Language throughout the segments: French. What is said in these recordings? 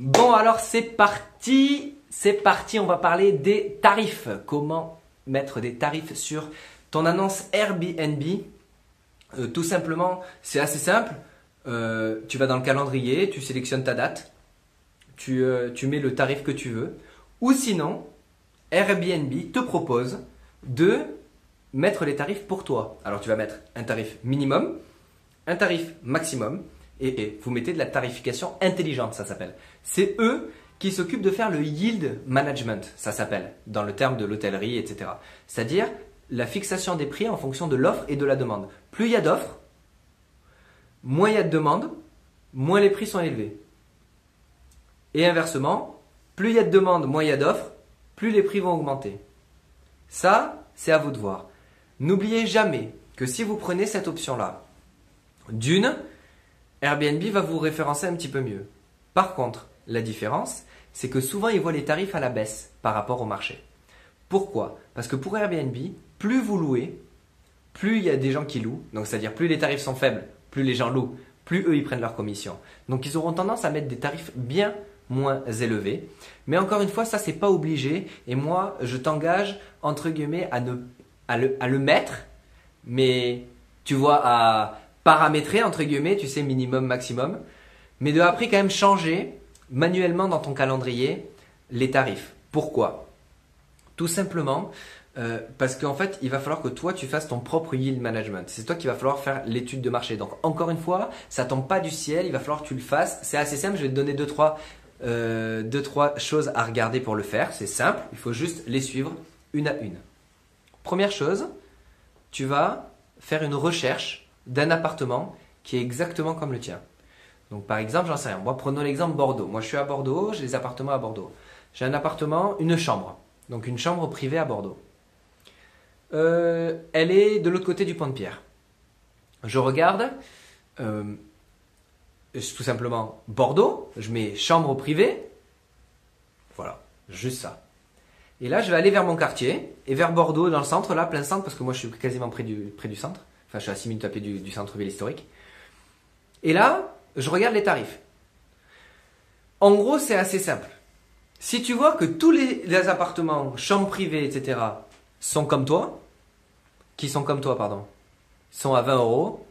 Bon alors c'est parti, on va parler des tarifs. Comment mettre des tarifs sur ton annonce Airbnb. Tout simplement, c'est assez simple. Tu vas dans le calendrier, tu sélectionnes ta date, tu mets le tarif que tu veux. Ou sinon, Airbnb te propose de mettre les tarifs pour toi. Alors tu vas mettre un tarif minimum, un tarif maximum et vous mettez de la tarification intelligente, ça s'appelle. C'est eux qui s'occupent de faire le yield management, ça s'appelle, dans le terme de l'hôtellerie, etc. C'est-à-dire la fixation des prix en fonction de l'offre et de la demande. Plus il y a d'offres, moins il y a de demandes, moins les prix sont élevés. Et inversement, plus il y a de demandes, moins il y a d'offres, plus les prix vont augmenter. Ça, c'est à vous de voir. N'oubliez jamais que si vous prenez cette option-là, d'une, Airbnb va vous référencer un petit peu mieux. Par contre, la différence, c'est que souvent ils voient les tarifs à la baisse par rapport au marché. Pourquoi? Parce que pour Airbnb, plus vous louez, plus il y a des gens qui louent. Donc c'est-à-dire plus les tarifs sont faibles, plus les gens louent, plus eux ils prennent leur commission. Donc ils auront tendance à mettre des tarifs bien moins élevés. Mais encore une fois, ça c'est pas obligé. Et moi, je t'engage entre guillemets à le mettre, mais tu vois, à paramétrer entre guillemets, tu sais, minimum, maximum. Mais de après quand même changer manuellement dans ton calendrier les tarifs. Pourquoi? Tout simplement parce qu'en fait, il va falloir que toi, tu fasses ton propre yield management. C'est toi qui va falloir faire l'étude de marché. Donc, encore une fois, ça tombe pas du ciel. Il va falloir que tu le fasses. C'est assez simple. Je vais te donner deux, trois choses à regarder pour le faire. C'est simple. Il faut juste les suivre une à une. Première chose, tu vas faire une recherche d'un appartement qui est exactement comme le tien. Donc, par exemple, j'en sais rien. Moi, prenons l'exemple Bordeaux. Moi, je suis à Bordeaux. J'ai des appartements à Bordeaux. J'ai un appartement, une chambre. Donc, une chambre privée à Bordeaux. Elle est de l'autre côté du pont de Pierre. Je regarde, tout simplement Bordeaux, je mets chambre privée, voilà, juste ça. Et là, je vais aller vers mon quartier, et vers Bordeaux, dans le centre, là, plein centre, parce que moi je suis quasiment près du centre, enfin je suis à 6 minutes à pied du centre-ville historique. Et là, je regarde les tarifs. En gros, c'est assez simple. Si tu vois que tous les appartements, chambres privées, etc., sont comme toi, sont à 20 euros.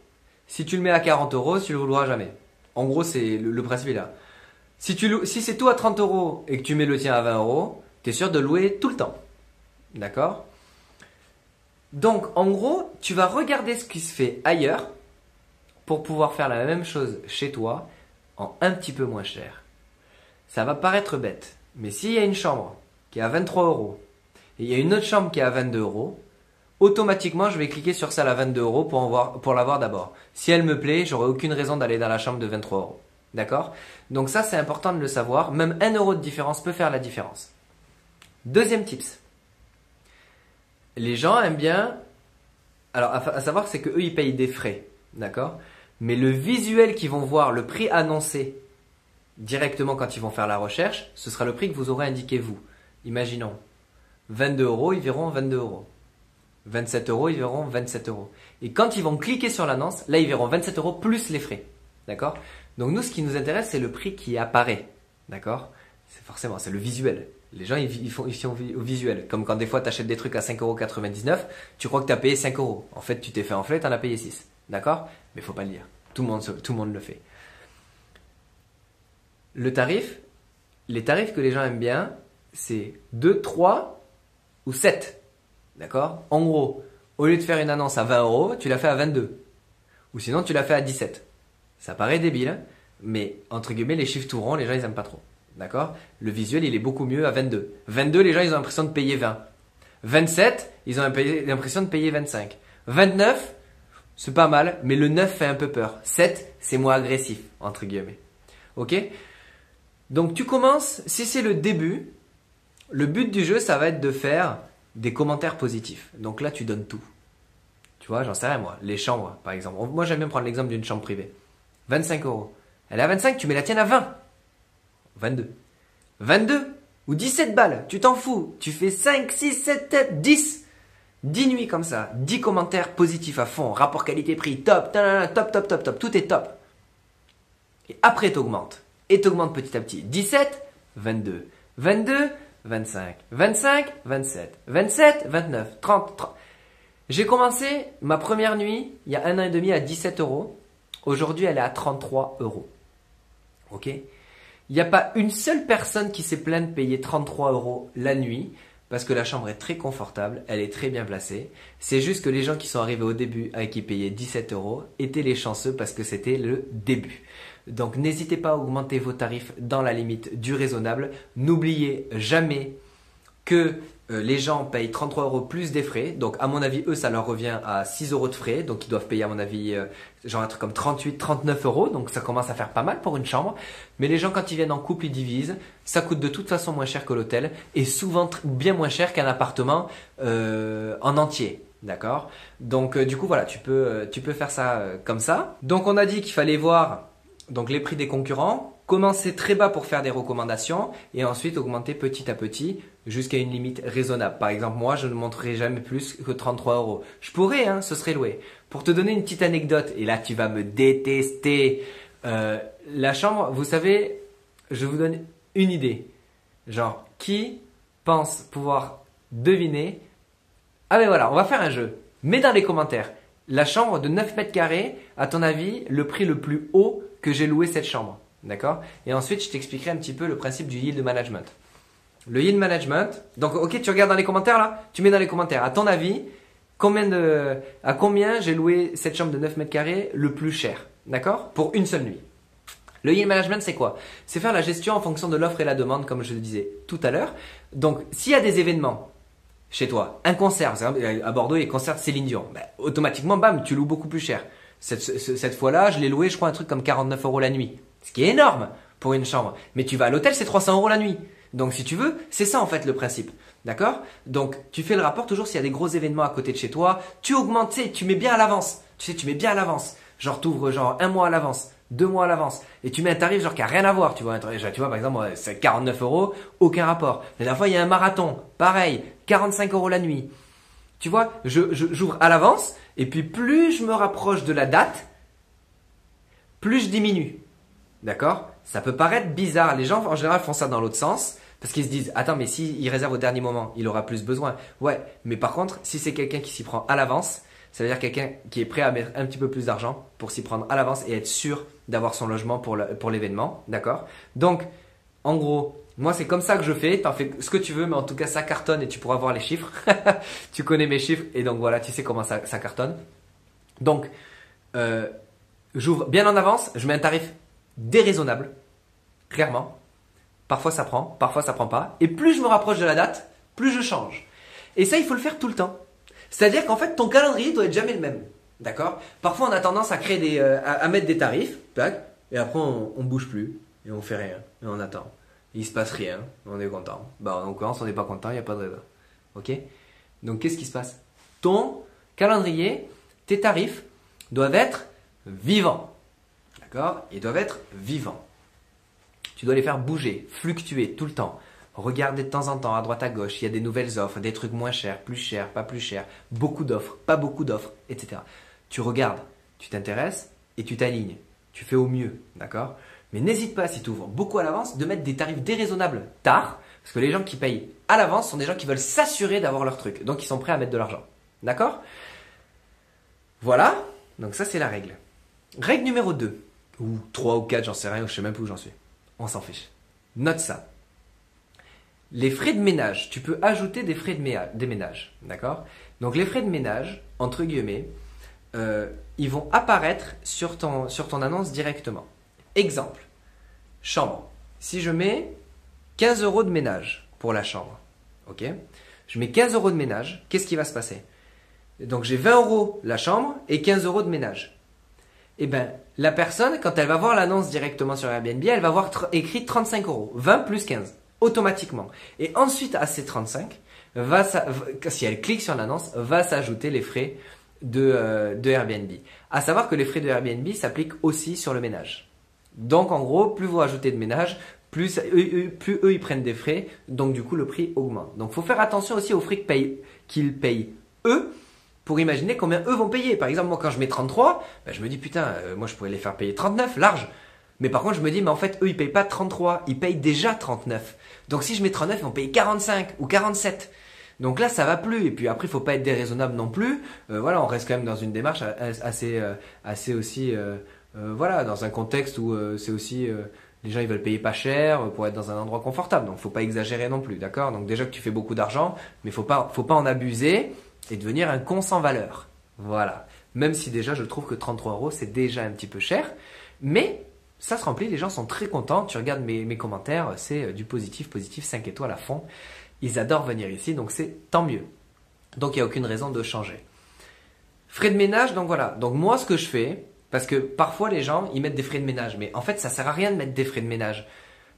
Si tu le mets à 40 euros, tu ne le loueras jamais. En gros, c'est le principe est là. Si c'est tout à 30 euros et que tu mets le tien à 20 euros, tu es sûr de louer tout le temps. D'accord? Donc, en gros, tu vas regarder ce qui se fait ailleurs pour pouvoir faire la même chose chez toi en un petit peu moins cher. Ça va paraître bête, mais s'il y a une chambre qui est à 23 euros et il y a une autre chambre qui est à 22 euros, automatiquement, je vais cliquer sur celle à 22 euros pour l'avoir d'abord. Si elle me plaît, j'aurai aucune raison d'aller dans la chambre de 23 euros. D'accord? Donc ça, c'est important de le savoir. Même 1 euro de différence peut faire la différence. Deuxième tips. Les gens aiment bien... Alors, à savoir, c'est qu'eux, ils payent des frais. D'accord? Mais le visuel qu'ils vont voir, le prix annoncé directement quand ils vont faire la recherche, ce sera le prix que vous aurez indiqué vous. Imaginons. 22 euros, ils verront 22 euros. 27 euros, ils verront 27 euros. Et quand ils vont cliquer sur l'annonce, là, ils verront 27 euros plus les frais. D'accord? Donc, nous, ce qui nous intéresse, c'est le prix qui apparaît. D'accord? C'est le visuel. Les gens, ils font au visuel. Comme quand des fois, tu achètes des trucs à 5,99 €, tu crois que tu as payé 5 euros. En fait, tu t'es fait enfler, tu en as payé 6. D'accord? Mais il faut pas le dire. Tout le monde le fait. Le tarif, les tarifs que les gens aiment bien, c'est 2, 3 ou 7. D'accord? En gros, au lieu de faire une annonce à 20 euros, tu l'as fait à 22. Ou sinon, tu l'as fait à 17. Ça paraît débile, mais entre guillemets, les chiffres tout ronds, les gens, ils aiment pas trop. D'accord? Le visuel, il est beaucoup mieux à 22. 22, les gens, ils ont l'impression de payer 20. 27, ils ont l'impression de payer 25. 29, c'est pas mal, mais le 9 fait un peu peur. 7, c'est moins agressif, entre guillemets. Ok? Donc, tu commences, si c'est le début, le but du jeu, ça va être de faire des commentaires positifs. Donc là, tu donnes tout. Tu vois, j'en sais rien moi. Les chambres, par exemple. Moi, j'aime bien prendre l'exemple d'une chambre privée. 25 euros. Elle est à 25, tu mets la tienne à 20. 22. 22 ou 17 balles. Tu t'en fous. Tu fais 5, 6, 7, 7, 10. 10 nuits comme ça. 10 commentaires positifs à fond. Rapport qualité-prix. Top. Top, top, top, top. Tout est top. Et après, t'augmentes. et tu augmentes petit à petit. 17, 22, 22, 25, 25, 27, 27, 29, 30, 30. J'ai commencé ma première nuit il y a 1 an et demi à 17 euros. Aujourd'hui, elle est à 33 euros. Ok? Il n'y a pas une seule personne qui s'est plainte de payer 33 euros la nuit parce que la chambre est très confortable, elle est très bien placée. C'est juste que les gens qui sont arrivés au début et qui payaient 17 euros étaient les chanceux parce que c'était le début. Donc n'hésitez pas à augmenter vos tarifs dans la limite du raisonnable. N'oubliez jamais que les gens payent 33 euros plus des frais. Donc à mon avis, eux, ça leur revient à 6 euros de frais. Donc ils doivent payer à mon avis genre un truc comme 38, 39 euros. Donc ça commence à faire pas mal pour une chambre. Mais les gens, quand ils viennent en couple, ils divisent. Ça coûte de toute façon moins cher que l'hôtel et souvent bien moins cher qu'un appartement en entier. D'accord? Donc du coup, voilà, tu peux faire ça comme ça. Donc on a dit qu'il fallait voir donc les prix des concurrents, commencer très bas pour faire des recommandations et ensuite augmenter petit à petit jusqu'à une limite raisonnable. Par exemple, moi, je ne montrerai jamais plus que 33 euros. Je pourrais, hein, ce serait loué. Pour te donner une petite anecdote, et là tu vas me détester, la chambre, vous savez, je vous donne une idée. Genre, qui pense pouvoir deviner? Ah ben voilà, on va faire un jeu. Mets dans les commentaires, la chambre de 9 mètres carrés, à ton avis, le prix le plus haut que j'ai loué cette chambre. D'accord? Et ensuite, je t'expliquerai un petit peu le principe du yield management. Le yield management, donc ok, tu regardes dans les commentaires là, tu mets dans les commentaires, à ton avis, à combien j'ai loué cette chambre de 9 mètres carrés le plus cher? D'accord? Pour une seule nuit. Le yield management, c'est quoi? C'est faire la gestion en fonction de l'offre et la demande, comme je le disais tout à l'heure. Donc, s'il y a des événements chez toi, un concert, à Bordeaux, il y a le concert de Céline Dion, ben, automatiquement, bam, tu loues beaucoup plus cher. Cette fois-là, je l'ai loué, je crois, un truc comme 49 euros la nuit. Ce qui est énorme pour une chambre. Mais tu vas à l'hôtel, c'est 300 euros la nuit. Donc, si tu veux, c'est ça en fait le principe. D'accord? Donc, tu fais le rapport toujours s'il y a des gros événements à côté de chez toi. Tu augmentes, tu mets bien à l'avance. Tu sais, tu mets bien à l'avance. Genre, t'ouvres genre 1 mois à l'avance, 2 mois à l'avance. Et tu mets un tarif genre qui a rien à voir. Tu vois, par exemple, c'est 49 euros, aucun rapport. La dernière fois, il y a un marathon. Pareil, 45 euros la nuit. Tu vois, j'ouvre à l'avance. Et puis, plus je me rapproche de la date, plus je diminue. D'accord? Ça peut paraître bizarre. Les gens, en général, font ça dans l'autre sens. Parce qu'ils se disent, attends, mais s'il réserve au dernier moment, il aura plus besoin. Ouais, mais par contre, si c'est quelqu'un qui s'y prend à l'avance, ça veut dire quelqu'un qui est prêt à mettre un petit peu plus d'argent pour s'y prendre à l'avance et être sûr d'avoir son logement pour l'événement. D'accord? Donc, en gros, moi, c'est comme ça que je fais. T'en fais ce que tu veux, mais en tout cas, ça cartonne et tu pourras voir les chiffres. Tu connais mes chiffres et donc voilà, tu sais comment ça cartonne. Donc, j'ouvre bien en avance, je mets un tarif déraisonnable, clairement. Parfois ça prend pas. Et plus je me rapproche de la date, plus je change. Et ça, il faut le faire tout le temps. C'est-à-dire qu'en fait, ton calendrier doit être jamais le même. D'accord? Parfois, on a tendance à créer à mettre des tarifs, tac, et après, on bouge plus, et on fait rien, et on attend. Il se passe rien, on est content. Bah, en l'occurrence, on n'est pas content, il n'y a pas de raison. Ok? Donc, qu'est-ce qui se passe? Ton calendrier, tes tarifs doivent être vivants. D'accord? Ils doivent être vivants. Tu dois les faire bouger, fluctuer tout le temps. Regarder de temps en temps, à droite à gauche, il y a des nouvelles offres, des trucs moins chers, pas plus chers, beaucoup d'offres, pas beaucoup d'offres, etc. Tu regardes, tu t'intéresses et tu t'alignes. Tu fais au mieux, d'accord? Mais n'hésite pas, si tu ouvres beaucoup à l'avance, de mettre des tarifs déraisonnables tard, parce que les gens qui payent à l'avance sont des gens qui veulent s'assurer d'avoir leur truc. Donc, ils sont prêts à mettre de l'argent. D'accord? Voilà, donc ça c'est la règle. Règle numéro 2, ou 3 ou 4, j'en sais rien, je sais même plus où j'en suis. On s'en fiche. Note ça. Les frais de ménage, tu peux ajouter des frais de ménage, d'accord? Donc les frais de ménage, entre guillemets, ils vont apparaître sur ton annonce directement. Exemple, chambre. Si je mets 15 euros de ménage pour la chambre, ok? Je mets 15 euros de ménage, qu'est-ce qui va se passer? Donc j'ai 20 euros la chambre et 15 euros de ménage. Eh bien, la personne, quand elle va voir l'annonce directement sur Airbnb, elle va voir écrit 35 euros, 20 plus 15, automatiquement. Et ensuite, à ces 35, si elle clique sur l'annonce, va s'ajouter les frais de Airbnb. À savoir que les frais de Airbnb s'appliquent aussi sur le ménage. Donc, en gros, plus vous rajoutez de ménage, plus eux, ils prennent des frais, donc du coup, le prix augmente. Donc, il faut faire attention aussi aux frais qu'ils payent eux, pour imaginer combien eux vont payer. Par exemple, moi, quand je mets 33, ben, je me dis, putain, moi, je pourrais les faire payer 39, large. Mais par contre, je me dis, mais en fait, eux, ils payent pas 33, ils payent déjà 39. Donc si je mets 39, ils vont payer 45 ou 47. Donc là, ça va plus. Et puis après, il faut pas être déraisonnable non plus. Voilà, on reste quand même dans une démarche assez aussi, voilà, dans un contexte où c'est aussi, les gens ils veulent payer pas cher pour être dans un endroit confortable. Donc faut pas exagérer non plus, d'accord? Donc déjà que tu fais beaucoup d'argent, mais faut pas en abuser et devenir un con sans valeur. Voilà. Même si déjà, je trouve que 33 euros, c'est déjà un petit peu cher, mais ça se remplit, les gens sont très contents. Tu regardes mes commentaires, c'est du positif, 5 étoiles à fond. Ils adorent venir ici, donc c'est tant mieux. Donc il n'y a aucune raison de changer. Frais de ménage, donc voilà. Donc moi, ce que je fais, parce que parfois les gens, ils mettent des frais de ménage, mais en fait, ça sert à rien de mettre des frais de ménage.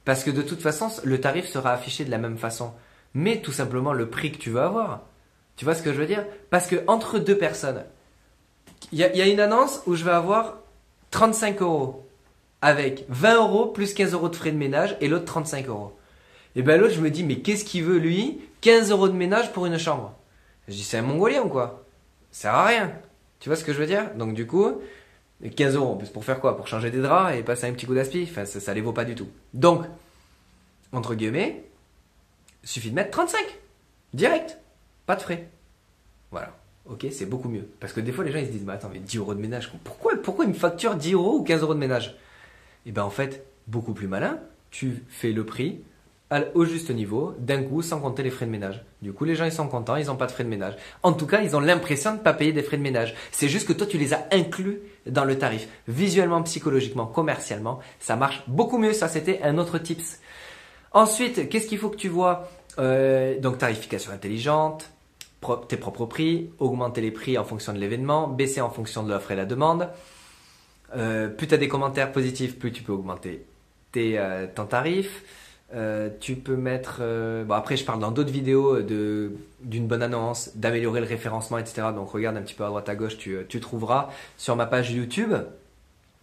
Parce que de toute façon, le tarif sera affiché de la même façon. Mais tout simplement le prix que tu veux avoir. Tu vois ce que je veux dire? Parce que entre deux personnes, il y a une annonce où je vais avoir 35 euros avec 20 euros plus 15 euros de frais de ménage et l'autre 35 euros. Et ben l'autre, je me dis, mais qu'est-ce qu'il veut lui? 15 euros de ménage pour une chambre. Je dis, c'est un Mongolien ou quoi? Ça sert à rien. Tu vois ce que je veux dire? Donc du coup, 15 euros en plus pour faire quoi? Pour changer des draps et passer un petit coup d'aspi? Enfin, ça les vaut pas du tout. Donc, entre guillemets, il suffit de mettre 35. Direct. Pas de frais. Voilà. Ok, c'est beaucoup mieux. Parce que des fois, les gens ils se disent, mais attends, mais 10 euros de ménage, pourquoi ils me facturent 10 euros ou 15 euros de ménage? Et ben en fait, beaucoup plus malin, tu fais le prix au juste niveau, d'un coup, sans compter les frais de ménage. Du coup, les gens ils sont contents, ils n'ont pas de frais de ménage. En tout cas, ils ont l'impression de ne pas payer des frais de ménage. C'est juste que toi, tu les as inclus dans le tarif. Visuellement, psychologiquement, commercialement, ça marche beaucoup mieux. Ça, c'était un autre tips. Ensuite, qu'est-ce qu'il faut que tu vois? Donc, tarification intelligente, tes propres prix, augmenter les prix en fonction de l'événement, baisser en fonction de l'offre et la demande. Plus tu as des commentaires positifs, plus tu peux augmenter ton tarif. Tu peux mettre... bon après je parle dans d'autres vidéos d'une bonne annonce, d'améliorer le référencement, etc. Donc regarde un petit peu à droite à gauche, tu trouveras sur ma page YouTube.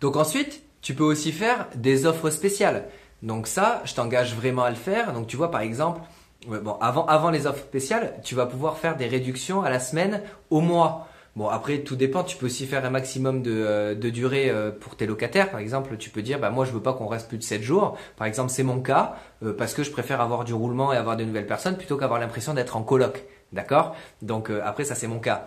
Donc ensuite, tu peux aussi faire des offres spéciales. Donc ça, je t'engage vraiment à le faire. Donc tu vois par exemple, bon, avant les offres spéciales, tu vas pouvoir faire des réductions à la semaine, au mois. Bon, après, tout dépend. Tu peux aussi faire un maximum de durée pour tes locataires. Par exemple, tu peux dire, bah, moi, je veux pas qu'on reste plus de 7 jours. Par exemple, c'est mon cas parce que je préfère avoir du roulement et avoir de nouvelles personnes plutôt qu'avoir l'impression d'être en coloc. D'accord? Donc, après, ça, c'est mon cas.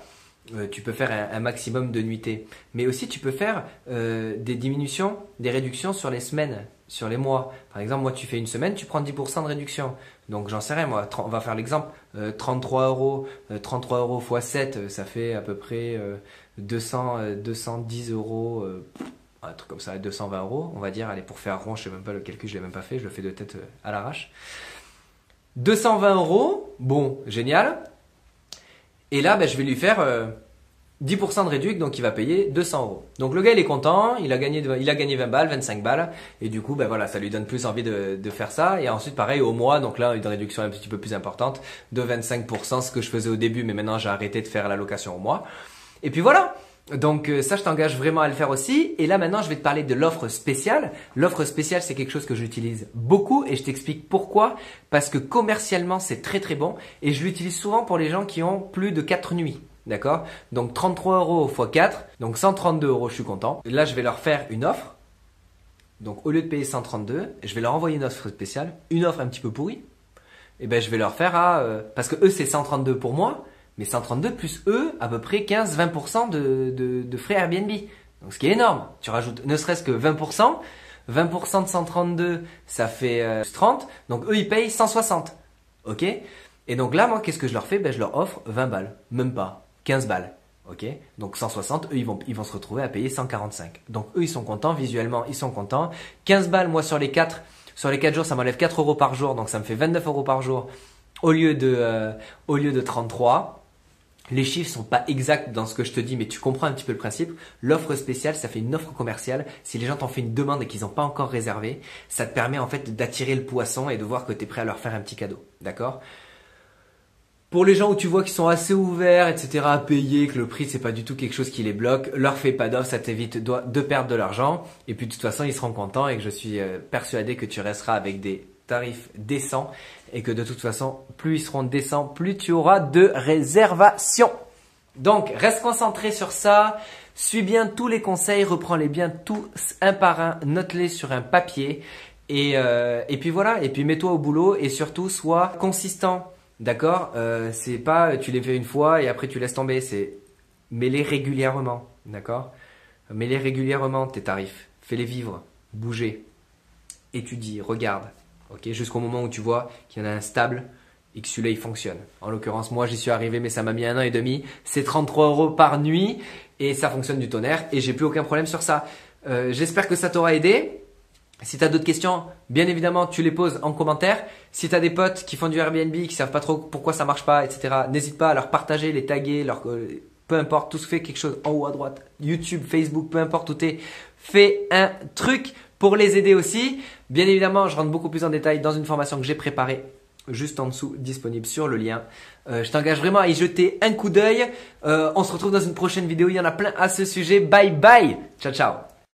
Tu peux faire un maximum de nuitées. Mais aussi, tu peux faire des diminutions, des réductions sur les semaines, sur les mois. Par exemple, moi, tu fais une semaine, tu prends 10% de réduction. Donc, j'en sais rien, moi. On va faire l'exemple. 33 euros x 7, ça fait à peu près 210 euros, un truc comme ça, 220 euros, on va dire. Allez, pour faire rond, je sais même pas le calcul, je l'ai même pas fait, je le fais de tête à l'arrache. 220 euros, bon, génial. Et là, ben, je vais lui faire 10% de réduction, donc il va payer 200 euros. Donc le gars, il est content, il a gagné 20 balles, 25 balles, et du coup, ben voilà, ça lui donne plus envie de faire ça. Et ensuite, pareil, au mois, donc là, une réduction un petit peu plus importante, de 25%, ce que je faisais au début, mais maintenant, j'ai arrêté de faire l'allocation au mois. Et puis voilà. Donc ça, je t'engage vraiment à le faire aussi. Et là, maintenant, je vais te parler de l'offre spéciale. L'offre spéciale, c'est quelque chose que j'utilise beaucoup et je t'explique pourquoi. Parce que commercialement, c'est très très bon et je l'utilise souvent pour les gens qui ont plus de 4 nuits. D'accord? Donc 33 euros x 4, donc 132 euros, je suis content. Et là, je vais leur faire une offre. Donc au lieu de payer 132, je vais leur envoyer une offre spéciale, une offre un petit peu pourrie. Et ben je vais leur faire parce que eux, c'est 132 pour moi. Mais 132 plus eux, à peu près 15-20% de frais Airbnb. Donc ce qui est énorme. Tu rajoutes ne serait-ce que 20%. 20% de 132, ça fait 30. Donc eux, ils payent 160. Ok? Et donc là, moi, qu'est-ce que je leur fais? Ben, je leur offre 20 balles. Même pas. 15 balles. Ok? Donc 160, eux, ils vont se retrouver à payer 145. Donc eux, ils sont contents. Visuellement, ils sont contents. 15 balles, moi, sur les 4 jours, ça m'enlève 4 euros par jour. Donc ça me fait 29 euros par jour au lieu de 33. Les chiffres sont pas exacts dans ce que je te dis, mais tu comprends un petit peu le principe. L'offre spéciale, ça fait une offre commerciale. Si les gens t'ont fait une demande et qu'ils n'ont pas encore réservé, ça te permet en fait d'attirer le poisson et de voir que tu es prêt à leur faire un petit cadeau. D'accord? Pour les gens où tu vois qu'ils sont assez ouverts, etc., à payer, que le prix c'est pas du tout quelque chose qui les bloque, leur fais pas d'offre, ça t'évite de perdre de l'argent. Et puis de toute façon, ils seront contents et que je suis persuadé que tu resteras avec des tarifs décents et que de toute façon, plus ils seront décents, plus tu auras de réservations. Donc, reste concentré sur ça. Suis bien tous les conseils, reprends-les bien tous un par un, note-les sur un papier et puis voilà. Et puis mets-toi au boulot et surtout sois consistant, d'accord? C'est pas tu les fais une fois et après tu laisses tomber. C'est mets-les régulièrement, d'accord? Mets-les régulièrement tes tarifs, fais-les vivre, bouger, étudie, regarde, ok? Jusqu'au moment où tu vois qu'il y en a un stable et que celui-là il fonctionne. En l'occurrence, moi j'y suis arrivé, mais ça m'a mis 1 an et demi. C'est 33 € par nuit et ça fonctionne du tonnerre et j'ai plus aucun problème sur ça. J'espère que ça t'aura aidé. Si tu as d'autres questions, bien évidemment, tu les poses en commentaire. Si tu as des potes qui font du Airbnb, qui savent pas trop pourquoi ça marche pas, etc., n'hésite pas à leur partager, les taguer, peu importe, tout se fait quelque chose en haut à droite, YouTube, Facebook, peu importe où t'es, fais un truc pour les aider aussi. Bien évidemment, je rentre beaucoup plus en détail dans une formation que j'ai préparée juste en dessous, disponible sur le lien. Je t'engage vraiment à y jeter un coup d'œil. On se retrouve dans une prochaine vidéo, il y en a plein à ce sujet. Bye bye, ciao ciao.